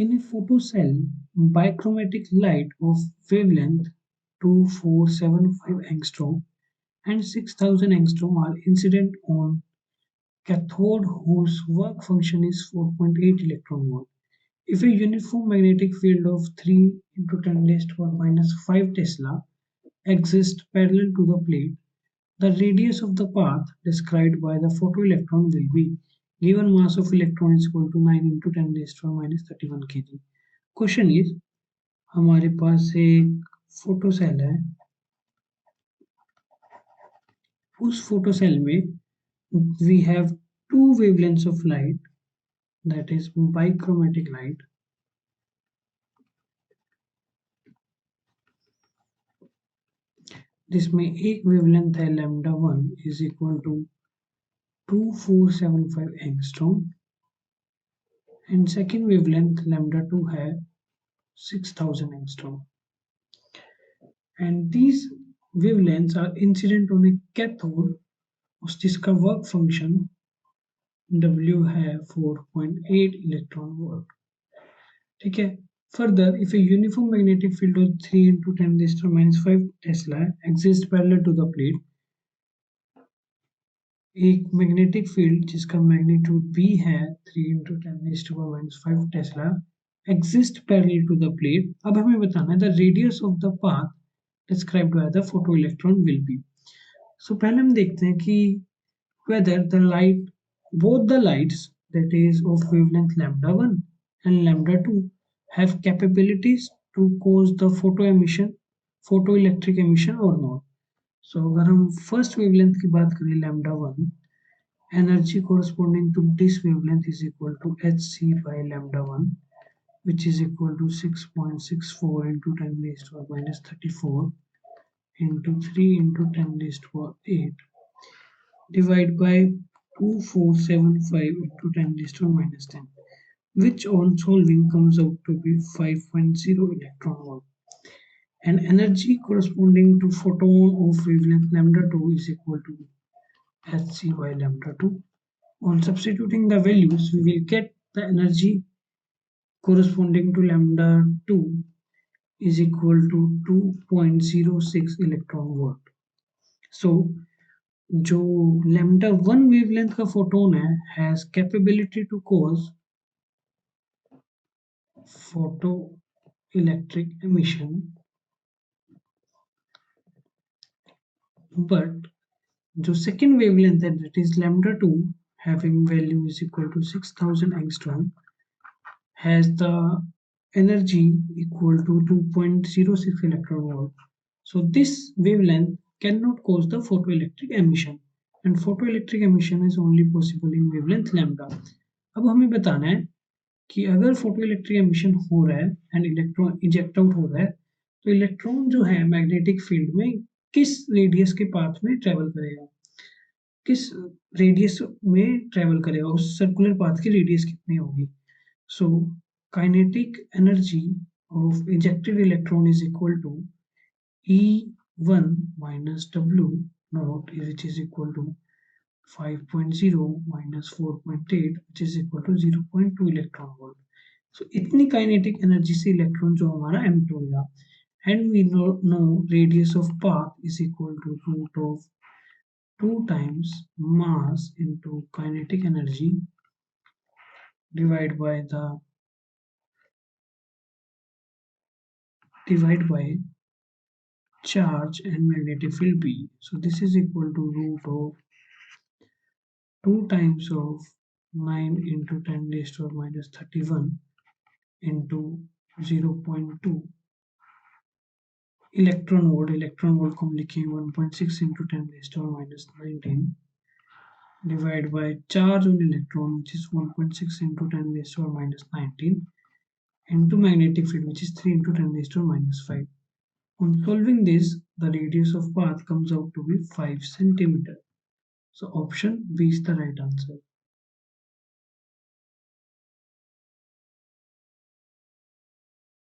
In a photocell, bichromatic light of wavelength 2475 angstrom and 6000 angstrom are incident on cathode whose work function is 4.8 electron volt. If a uniform magnetic field of 3 into 10 raised to power minus 5 Tesla exists parallel to the plate, the radius of the path described by the photoelectron will be given mass of electron is equal to 9 into 10 raised to power minus 31 kg. Question is, हमारे पास एक photo cell है, उस photo cell में we have two wavelengths of light, that is bichromatic light. जिसमें एक wavelength है lambda 1 is equal to 2475 angstrom and second wavelength lambda 2 है 6000 angstrom, and these wavelengths are incident on a cathode जिसका work function W है 4.8 electron volt. ठीक है. Further, if a uniform magnetic field of 3 into 10 raised to minus 5 Tesla exists parallel to the plate, एक magnetic field जिसका magnitude B है 3 into 10 raised to minus 5 Tesla exist parallel to the plate. अब हमें बताना है the radius of the path described by the photoelectron will be. So पहले हम देखते हैं कि whether the light, both the lights that is of wavelength lambda 1 and lambda 2 have capabilities to cause the photoelectric emission or not. So अगर हम first wavelength की बात करें lambda 1, energy corresponding to this wavelength is equal to hc by lambda 1, which is equal to 6.64 into 10 raised to minus 34 into 3 into 10 raised to 8 divided by 2475 into 10 raised to minus 10, which on solving comes out to be 5.0 electron volt. And energy corresponding to photon of wavelength lambda 2 is equal to hc by lambda 2. On substituting the values, we will get the energy corresponding to lambda 2 is equal to 2.06 electron volt. So जो lambda 1 wavelength का photon है has capability to cause photoelectric emission, but जो second wavelength है that is lambda 2 having value is equal to 6000 angstrom has the energy equal to 2.06 electron volt. So this wavelength cannot cause the photoelectric emission, and photoelectric emission is only possible in wavelength lambda. अब हमें बताना है कि अगर photoelectric emission हो रहा है and electron eject out हो रहा है तो इलेक्ट्रॉन जो है मैग्नेटिक फील्ड में किस रेडियस के पाथ में ट्रेवल करेगा, किस रेडियस में ट्रेवल करेगा, उस सर्कुलर पाथ की रेडियस कितनी होगी. So kinetic energy of ejected electron is equal to E1 minus W naught, which is equal to 5.0 minus 4.8, which is equal to 0.2 electron volt. So इतनी kinetic energy से electron जो हमारा emit होगा, and we know radius of path is equal to root of 2 times mass into kinetic energy divided by charge and magnetic field B. So this is equal to root of 2 times of 9 into 10 raised to minus 31 into 0.2 electron volt. Electron volt को हम लिखेंगे 1.6 into 10 raised to minus 19 divided by charge on electron, which is 1.6 into 10 raised to minus 19 into magnetic field, which is 3 into 10 raised to minus 5. On solving this, the radius of path comes out to be 5 centimeter. So option B is the right answer.